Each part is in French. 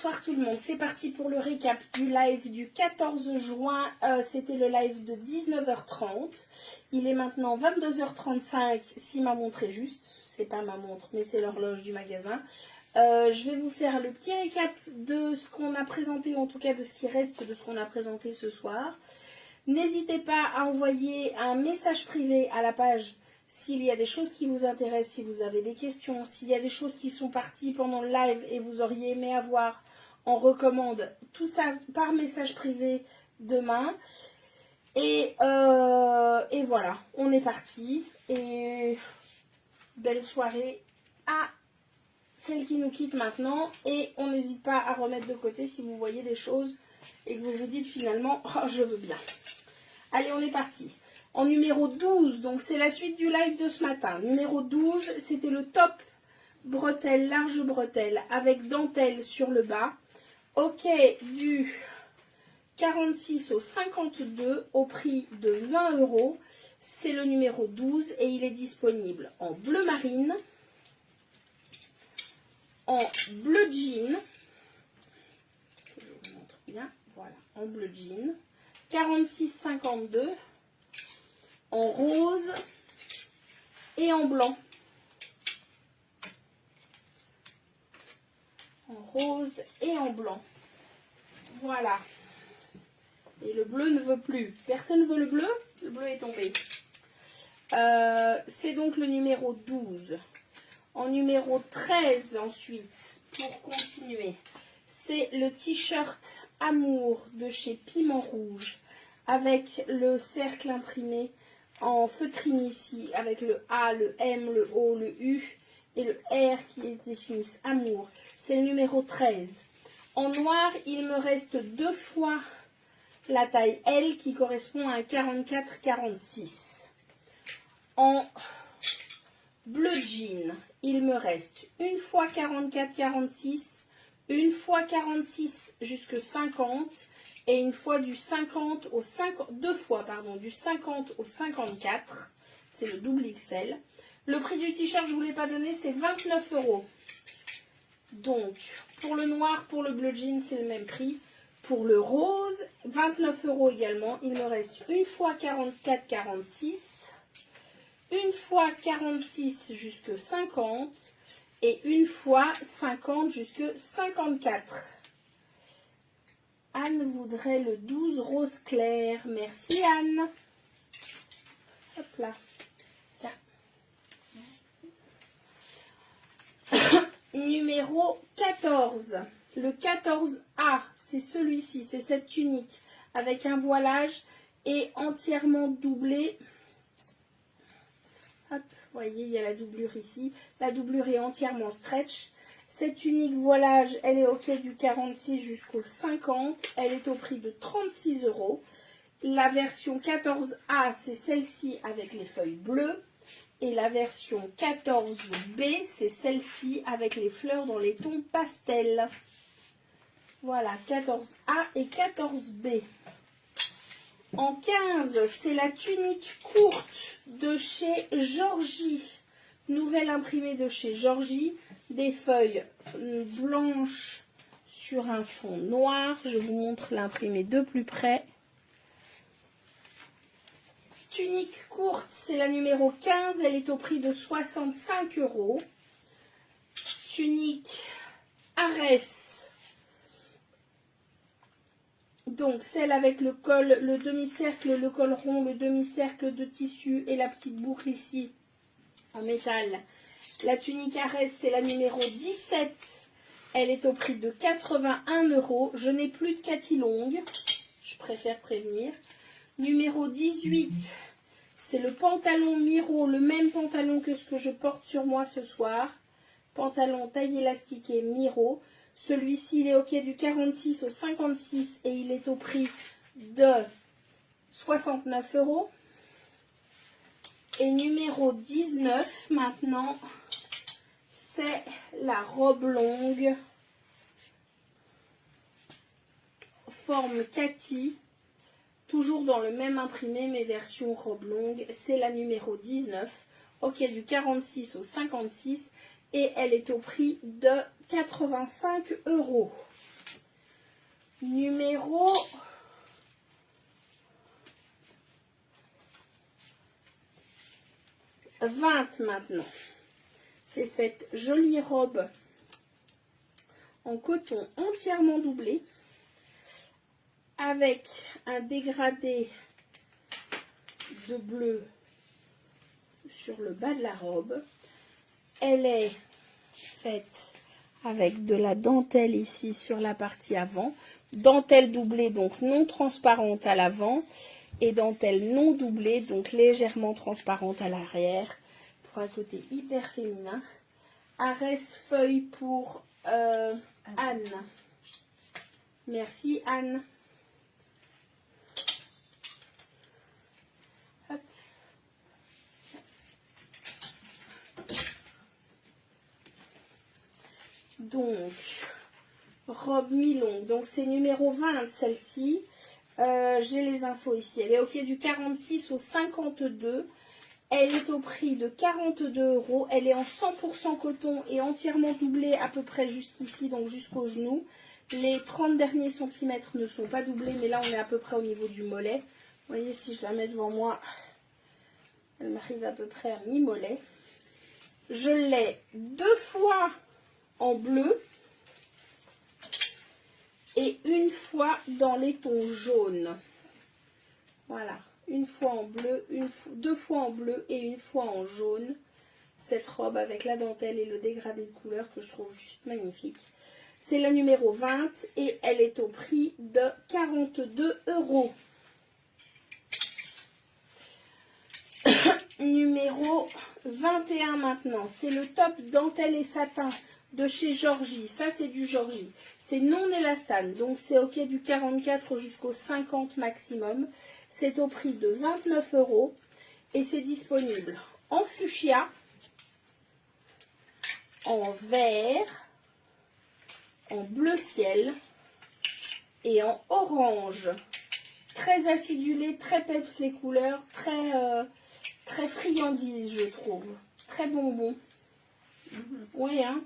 bonsoir tout le monde. C'est parti pour le récap du live du 14 juin. C'était le live de 19h30. Il est maintenant 22h35 si ma montre est juste. C'est pas ma montre, mais c'est l'horloge du magasin. Je vais vous faire le petit récap de ce qu'on a présenté, en tout cas de ce qui reste de ce qu'on a présenté ce soir. N'hésitez pas à envoyer un message privé à la page s'il y a des choses qui vous intéressent, si vous avez des questions, s'il y a des choses qui sont parties pendant le live et vous auriez aimé avoir en recommande, tout ça par message privé demain. Et voilà, on est parti. Et belle soirée à celle qui nous quitte maintenant. Et on n'hésite pas à remettre de côté si vous voyez des choses et que vous vous dites finalement, oh, je veux bien. Allez, on est parti. En numéro 12, donc c'est la suite du live de ce matin. Numéro 12, c'était le top bretelle, large bretelle avec dentelle sur le bas. Ok, du 46 au 52 au prix de 20 €. C'est le numéro 12 et il est disponible en bleu marine, en bleu jean. Je vous montre bien, voilà, en bleu jean. 46,52 en rose et en blanc. En rose et en blanc. Voilà. Et le bleu ne veut plus. Personne ne veut le bleu? Le bleu est tombé. C'est donc le numéro 12. En numéro 13 ensuite, pour continuer, c'est le t-shirt Amour de chez Piment Rouge avec le cercle imprimé en feutrine ici, avec le A, le M, le O, le U et le R qui définissent Amour. C'est le numéro 13. En noir, il me reste 2 fois la taille L qui correspond à un 44-46. En bleu jean, il me reste une fois 44-46, une fois 46 jusqu'à 50 et une fois du 50 au 50, deux fois pardon, du 50 au 54. C'est le double XL. Le prix du t-shirt, je ne vous l'ai pas donné, c'est 29 €. Donc, pour le noir, pour le bleu jean, c'est le même prix. Pour le rose, 29 € également. Il me reste une fois 44-46, une fois 46 jusqu'à 50 et une fois 50 jusqu'à 54. Anne voudrait le 12 rose clair. Merci Anne. Hop là. Tiens. Numéro 14. Le 14A, c'est celui-ci. C'est cette tunique avec un voilage et entièrement doublé. Hop, vous voyez, il y a la doublure ici. La doublure est entièrement stretch. Cette unique voilage, elle est au quai du 46 jusqu'au 50. Elle est au prix de 36 €. La version 14A, c'est celle-ci avec les feuilles bleues. Et la version 14B, c'est celle-ci avec les fleurs dans les tons pastel. Voilà, 14A et 14B. En 15, c'est la tunique courte de chez Georgie. Nouvelle imprimée de chez Georgie. Des feuilles blanches sur un fond noir. Je vous montre l'imprimé de plus près. Tunique courte, c'est la numéro 15. Elle est au prix de 65 €. Tunique Arès. Donc, celle avec le col, le demi-cercle, le col rond, le demi-cercle de tissu et la petite boucle ici en métal. La tunique Arès, c'est la numéro 17. Elle est au prix de 81 €. Je n'ai plus de Cathy longue. Je préfère prévenir. Numéro 18, c'est le pantalon Miro, le même pantalon que ce que je porte sur moi ce soir. Pantalon taille élastiqué Miro. Celui-ci, il est au quai du 46 au 56 et il est au prix de 69 €. Et numéro 19, maintenant, c'est la robe longue, forme Cathy, toujours dans le même imprimé, mais version robe longue. C'est la numéro 19, au quai du 46 au 56, et elle est au prix de 85 €. Numéro 20 maintenant. C'est cette jolie robe en coton entièrement doublé avec un dégradé de bleu sur le bas de la robe. Elle est faite avec de la dentelle ici sur la partie avant. Dentelle doublée, donc non transparente à l'avant. Et dentelle non doublée, donc légèrement transparente à l'arrière. Pour un côté hyper féminin. Arès feuille pour Anne. Merci Anne. Hop. Donc, robe mi-longue. Donc, c'est numéro 20 celle-ci. J'ai les infos ici. Elle est au pied du 46 au 52. Elle est au prix de 42 €. Elle est en 100% coton et entièrement doublée à peu près jusqu'ici, donc jusqu'au genou. Les 30 derniers centimètres ne sont pas doublés, mais là on est à peu près au niveau du mollet. Vous voyez, si je la mets devant moi, elle m'arrive à peu près à mi-mollet. Je l'ai 2 fois en bleu et une fois dans les tons jaunes. Voilà, une fois en bleu, 2 fois en bleu et une fois en jaune. Cette robe avec la dentelle et le dégradé de couleur que je trouve juste magnifique. C'est la numéro 20 et elle est au prix de 42 €. Numéro 21 maintenant. C'est le top dentelle et satin de chez Georgie. Ça, c'est du Georgie. C'est non élastane. Donc, c'est ok du 44 jusqu'au 50 maximum. C'est au prix de 29 €. Et c'est disponible en fuchsia, en vert, en bleu ciel et en orange. Très acidulé, très peps les couleurs, très friandise je trouve. Très bonbon. Oui, hein.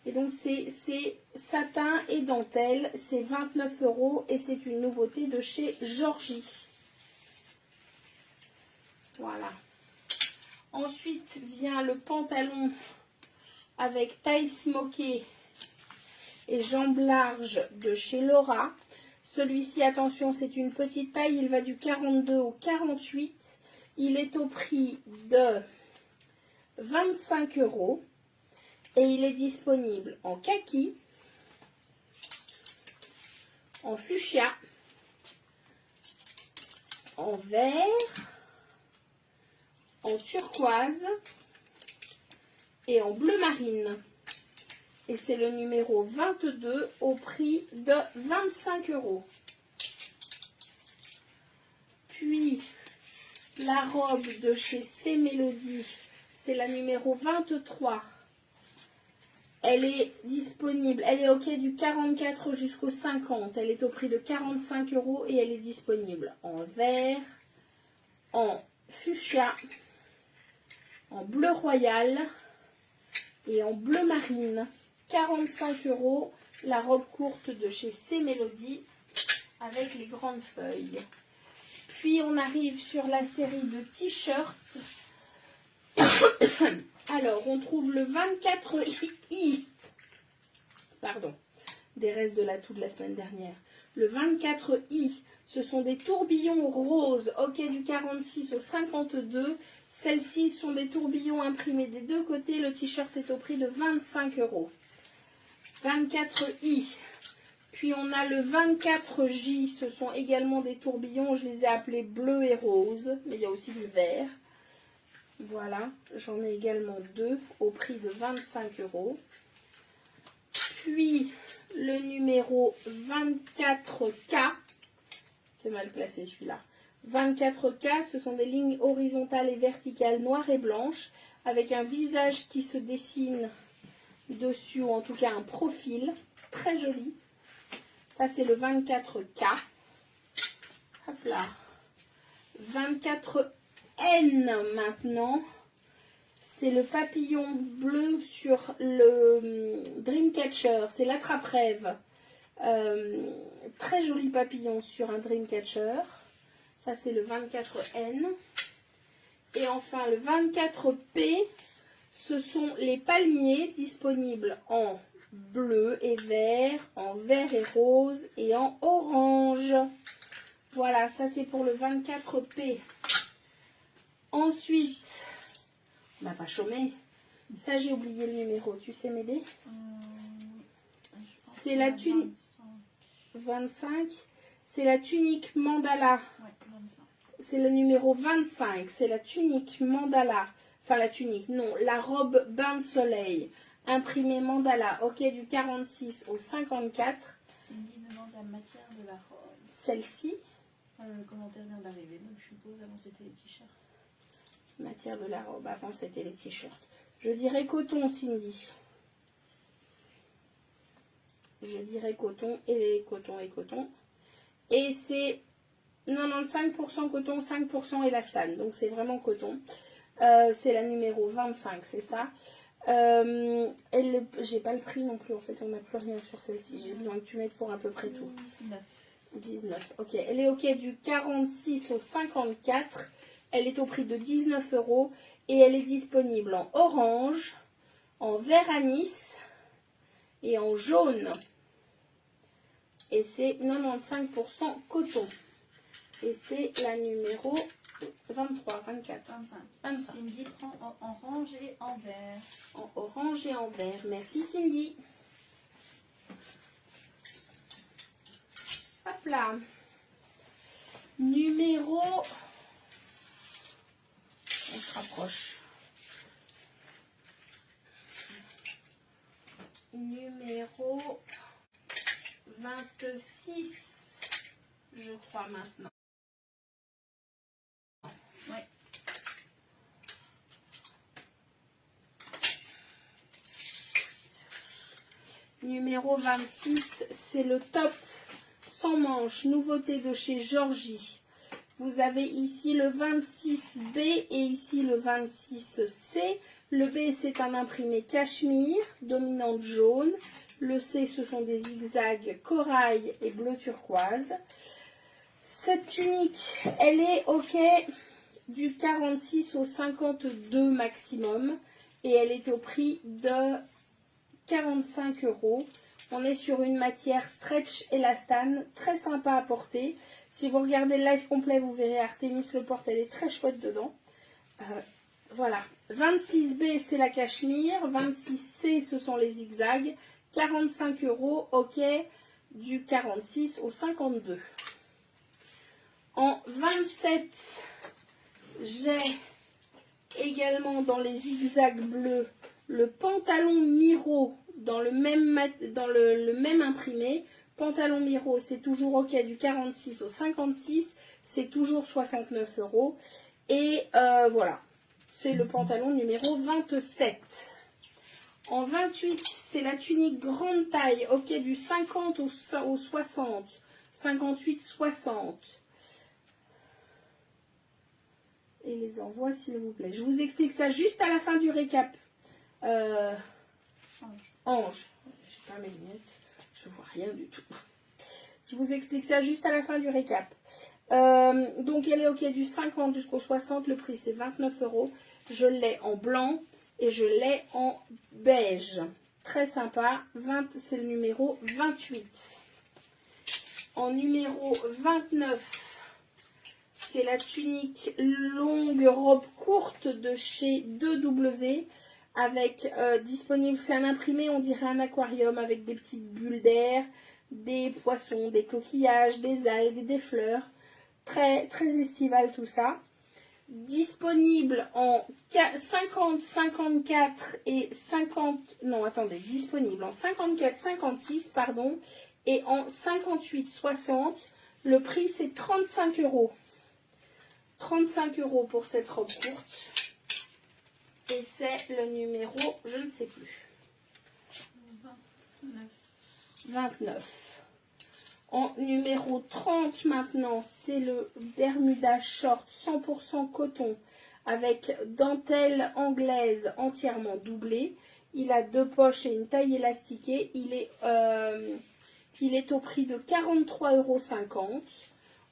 Et donc c'est satin et dentelle. C'est 29 € et c'est une nouveauté de chez Georgie. Voilà. Ensuite vient le pantalon avec taille smokée et jambes larges de chez Laura. Celui-ci, attention, c'est une petite taille. Il va du 42 au 48. Il est au prix de 25 € et il est disponible en kaki, en fuchsia, en vert, en turquoise et en bleu marine. Et c'est le numéro 22 au prix de 25 €. Puis la robe de chez C Mélodie, c'est la numéro 23. Elle est disponible, elle est ok du 44 jusqu'au 50. Elle est au prix de 45 € et elle est disponible en vert, en fuchsia, en bleu royal et en bleu marine. 45 €, la robe courte de chez C Mélodie avec les grandes feuilles. Puis on arrive sur la série de t-shirts. Alors, on trouve le 24i. Pardon, des restes de l'atout de la semaine dernière. Le 24i, ce sont des tourbillons roses, ok du 46 au 52. Celles-ci sont des tourbillons imprimés des deux côtés. Le t-shirt est au prix de 25 €. 24i. Puis on a le 24J, ce sont également des tourbillons, je les ai appelés bleu et rose, mais il y a aussi du vert. Voilà, j'en ai également 2 au prix de 25 €. Puis le numéro 24K, c'est mal classé celui-là. 24K, ce sont des lignes horizontales et verticales noires et blanches, avec un visage qui se dessine dessus, ou en tout cas un profil, très joli. Ça, c'est le 24K. Hop là. 24N maintenant. C'est le papillon bleu sur le Dreamcatcher. C'est l'attrape-rêve. Très joli papillon sur un Dreamcatcher. Ça, c'est le 24N. Et enfin, le 24P, ce sont les palmiers disponibles en bleu et vert, en vert et rose et en orange. Voilà, ça c'est pour le 24P. Ensuite, on n'a pas chômé. Ça, j'ai oublié le numéro. Tu sais m'aider? C'est la tunique 25. C'est la tunique mandala. Ouais, 25. C'est le numéro 25. C'est la tunique mandala. Enfin, la tunique, non. La robe bain de soleil. Imprimée mandala. Ok, du 46 au 54. Cindy demande la matière de la robe. Celle-ci. Le commentaire vient d'arriver, donc je suppose avant c'était les t-shirts. Matière de la robe. Avant, c'était les t-shirts. Je dirais coton, Cindy. Je dirais coton et coton et coton. Et c'est 95% coton, 5% élastane. Donc, c'est vraiment coton. C'est la numéro 25, c'est ça. J'ai pas le prix non plus. En fait, on n'a plus rien sur celle-ci. J'ai besoin que tu mettes pour à peu près tout. 19. Ok. Elle est ok du 46 au 54. Elle est au prix de 19 €. Et elle est disponible en orange, en vert anis et en jaune. Et c'est 95% coton. Et c'est la numéro 23, 24, 25. Cindy prend en orange et en vert. En orange et en vert. Merci Cindy. Hop là. Numéro... On se rapproche. Numéro 26, je crois maintenant. Ouais. Numéro 26, c'est le top sans manches, nouveauté de chez Georgie. Vous avez ici le 26B et ici le 26C. Le B, c'est un imprimé cachemire, dominante jaune. Le C, ce sont des zigzags corail et bleu turquoise. Cette tunique, elle est ok du 46 au 52 maximum. Et elle est au prix de 45 €. On est sur une matière stretch élastane, très sympa à porter. Si vous regardez le live complet, vous verrez Artemis le porte, elle est très chouette dedans. Voilà. 26B, c'est la cachemire. 26C, ce sont les zigzags. 45 €, ok, du 46 au 52. En 27, j'ai également dans les zigzags bleus le pantalon Miro dans le même imprimé. Pantalon Miro, c'est toujours ok du 46 au 56. C'est toujours 69 €. Et voilà. C'est le pantalon numéro 27. En 28, c'est la tunique grande taille, ok, du 50 au 60. 58-60. Et les envois, s'il vous plaît. Je vous explique ça juste à la fin du récap. Ange. Je n'ai pas mes lunettes. Je vois rien du tout. Je vous explique ça juste à la fin du récap. Donc, elle est ok du 50 jusqu'au 60. Le prix, c'est 29 €. Je l'ai en blanc et je l'ai en beige. Très sympa. C'est le numéro 28. En numéro 29, c'est la tunique longue robe courte de chez 2W. Avec disponible, c'est un imprimé, on dirait un aquarium avec des petites bulles d'air, des poissons, des coquillages, des algues, des fleurs. Très, très estival tout ça. Disponible en 50, 54 et 50... Non, attendez. Disponible en 54, 56, pardon. Et en 58, 60. Le prix, c'est 35 €. 35 € pour cette robe courte. Et c'est le numéro, je ne sais plus. 29. En numéro 30 maintenant, c'est le Bermuda Short 100% coton avec dentelle anglaise entièrement doublée. Il a 2 poches et une taille élastiquée. Il est Il est au prix de 43,50 €.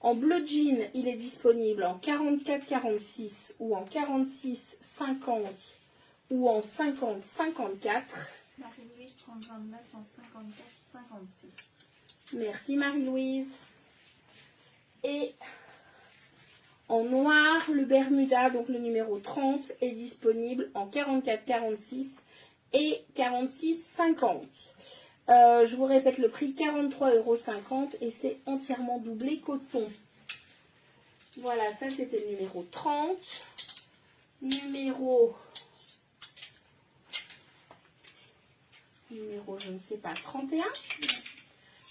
En bleu jean, il est disponible en 44,46 ou en 46,50 ou en 50,54. Marie-Louise, 30,29 en 54,56. Merci Marie-Louise. Et en noir, le Bermuda, donc le numéro 30, est disponible en 44,46 et 46,50. Je vous répète le prix, 43,50 € et c'est entièrement doublé coton. Voilà, ça c'était le numéro 30. Numéro, je ne sais pas, 31.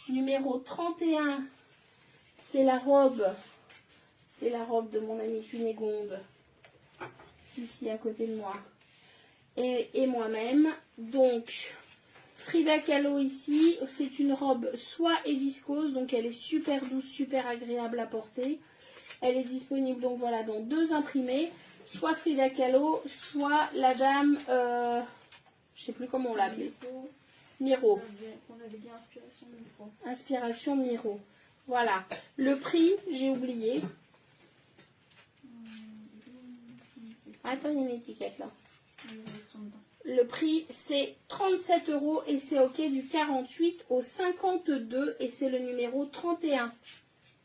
Numéro 31, c'est la robe de mon amie Cunégonde, ici à côté de moi, et moi-même. Donc, Frida Kahlo ici, c'est une robe soie et viscose, donc elle est super douce, super agréable à porter. Elle est disponible donc voilà dans 2 imprimés, soit Frida Kahlo, soit la dame, je sais plus comment on l'a appelée, Miro. On avait dit Inspiration Miro. Inspiration Miro. Voilà. Le prix, j'ai oublié. Attends, il y a une étiquette là. Le prix, c'est 37 € et c'est OK du 48 au 52 et c'est le numéro 31.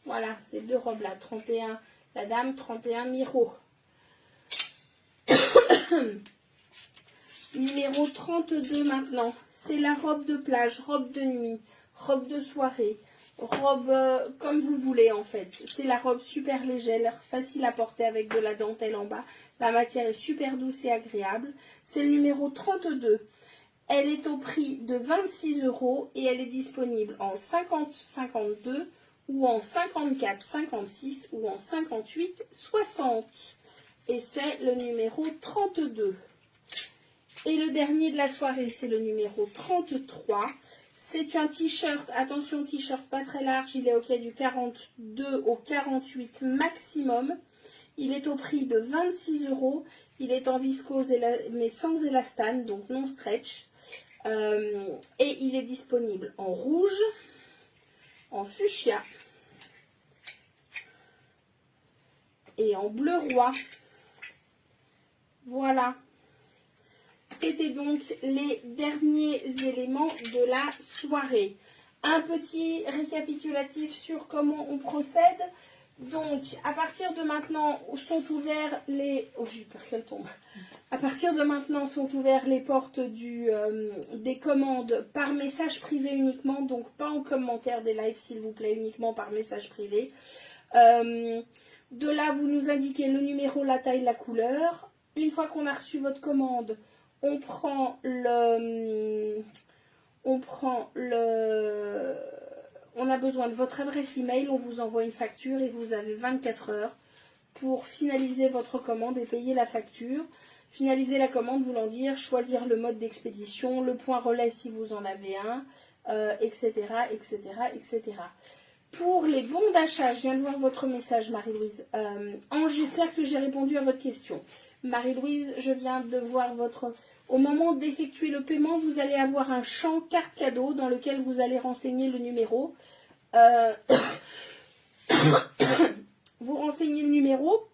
Voilà, ces 2 robes là. 31 la dame, 31 Miro. Numéro 32 maintenant. C'est la robe de plage, robe de nuit, robe de soirée, robe comme vous voulez en fait. C'est la robe super légère, facile à porter avec de la dentelle en bas. La matière est super douce et agréable. C'est le numéro 32. Elle est au prix de 26 € et elle est disponible en 50-52 ou en 54-56 ou en 58-60. Et c'est le numéro 32. Et le dernier de la soirée, c'est le numéro 33. C'est un t-shirt, attention, t-shirt pas très large, il est au quai du 42 au 48 maximum. Il est au prix de 26 €. Il est en viscose mais sans élastane, donc non stretch. Et il est disponible en rouge, en fuchsia et en bleu roi. Voilà. C'était donc les derniers éléments de la soirée. Un petit récapitulatif sur comment on procède. Donc, à partir de maintenant, sont ouverts les... Oh, j'ai peur qu'elle tombe. À partir de maintenant, sont ouverts les portes des commandes par message privé uniquement. Donc, pas en commentaire des lives, s'il vous plaît, uniquement par message privé. De là, vous nous indiquez le numéro, la taille, la couleur. Une fois qu'on a reçu votre commande, on a besoin de votre adresse email, on vous envoie une facture et vous avez 24 heures pour finaliser votre commande et payer la facture. Finaliser la commande voulant dire choisir le mode d'expédition, le point relais si vous en avez un, etc., etc., etc. Pour les bons d'achat, je viens de voir votre message, Marie-Louise. J'espère que j'ai répondu à votre question. Marie-Louise, je viens de voir votre... Au moment d'effectuer le paiement, vous allez avoir un champ carte cadeau dans lequel vous allez renseigner le numéro. Vous renseignez le numéro,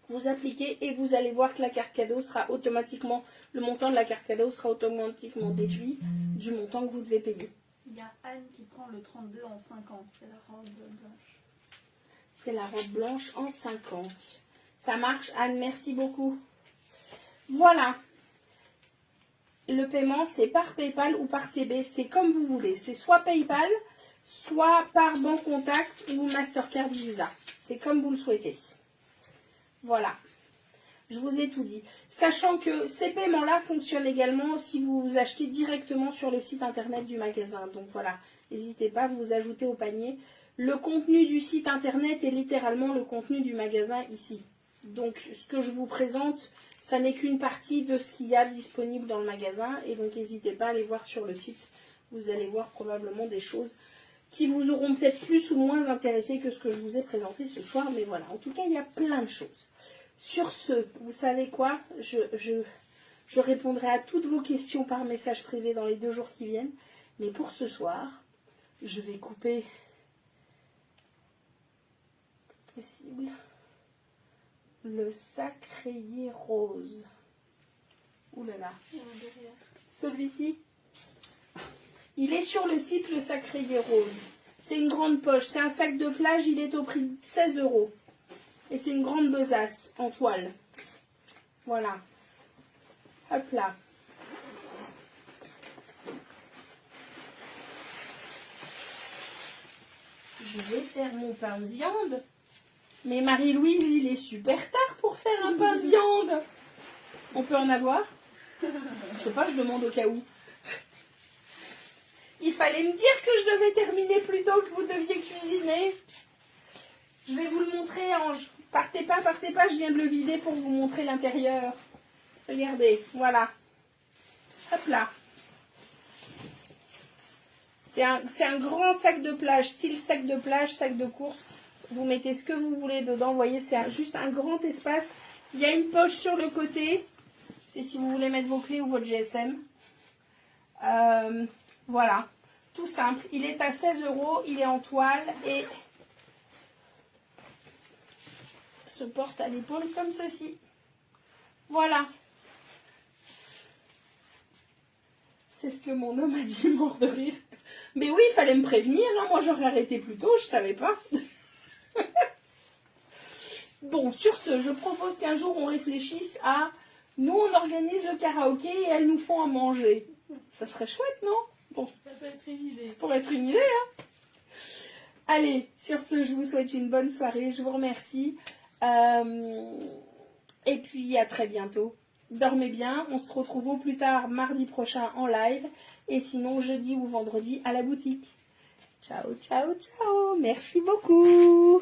vous appliquez et vous allez voir que la carte cadeau sera automatiquement, le montant de la carte cadeau sera automatiquement déduit du montant que vous devez payer. Il y a Anne qui prend le 32 en 50, c'est la robe blanche. C'est la robe blanche en 50. Ça marche, Anne, merci beaucoup. Voilà. Le paiement, c'est par PayPal ou par CB, c'est comme vous voulez. C'est soit PayPal, soit par Banque Contact ou Mastercard Visa. C'est comme vous le souhaitez. Voilà. Je vous ai tout dit. Sachant que ces paiements-là fonctionnent également si vous achetez directement sur le site internet du magasin. Donc voilà, n'hésitez pas, vous ajoutez au panier. Le contenu du site internet est littéralement le contenu du magasin ici. Donc ce que je vous présente, ça n'est qu'une partie de ce qu'il y a disponible dans le magasin. Et donc n'hésitez pas à aller voir sur le site. Vous allez voir probablement des choses qui vous auront peut-être plus ou moins intéressé que ce que je vous ai présenté ce soir. Mais voilà, en tout cas, il y a plein de choses. Sur ce, vous savez quoi, je répondrai à toutes vos questions par message privé dans les 2 jours qui viennent. Mais pour ce soir, Je vais couper possible le sac rayé rose. Ouh là là. Celui-ci, il est sur le site, le sac rayé rose. C'est une grande poche. C'est un sac de plage. Il est au prix de 16 €. Et c'est une grande besace en toile. Voilà. Hop là. Je vais faire mon pain de viande. Mais Marie-Louise, il est super tard pour faire un pain de viande. On peut en avoir? Je sais pas, je demande au cas où. Il fallait me dire que je devais terminer plus tôt, que vous deviez cuisiner. Je vais vous le montrer, Ange. Partez pas, je viens de le vider pour vous montrer l'intérieur. Regardez, voilà. Hop là. C'est un grand sac de plage, style sac de plage, sac de course. Vous mettez ce que vous voulez dedans. Vous voyez, c'est juste un grand espace. Il y a une poche sur le côté. C'est si vous voulez mettre vos clés ou votre GSM. Voilà, tout simple. Il est à 16 €. Il est en toile et se porte à l'épaule comme ceci. Voilà. C'est ce que mon homme a dit, mort de rire. Mais oui, il fallait me prévenir. Hein. Moi, j'aurais arrêté plus tôt, je ne savais pas. Bon, sur ce, je propose qu'un jour, on réfléchisse à... Nous, on organise le karaoké et elles nous font à manger. Ça serait chouette, non? Bon. Ça peut être une idée. Ça pourrait être une idée, hein. Allez, sur ce, je vous souhaite une bonne soirée. Je vous remercie. Et puis, à très bientôt. Dormez bien. On se retrouve au plus tard mardi prochain en live. Et sinon, jeudi ou vendredi à la boutique. Ciao, ciao, ciao. Merci beaucoup.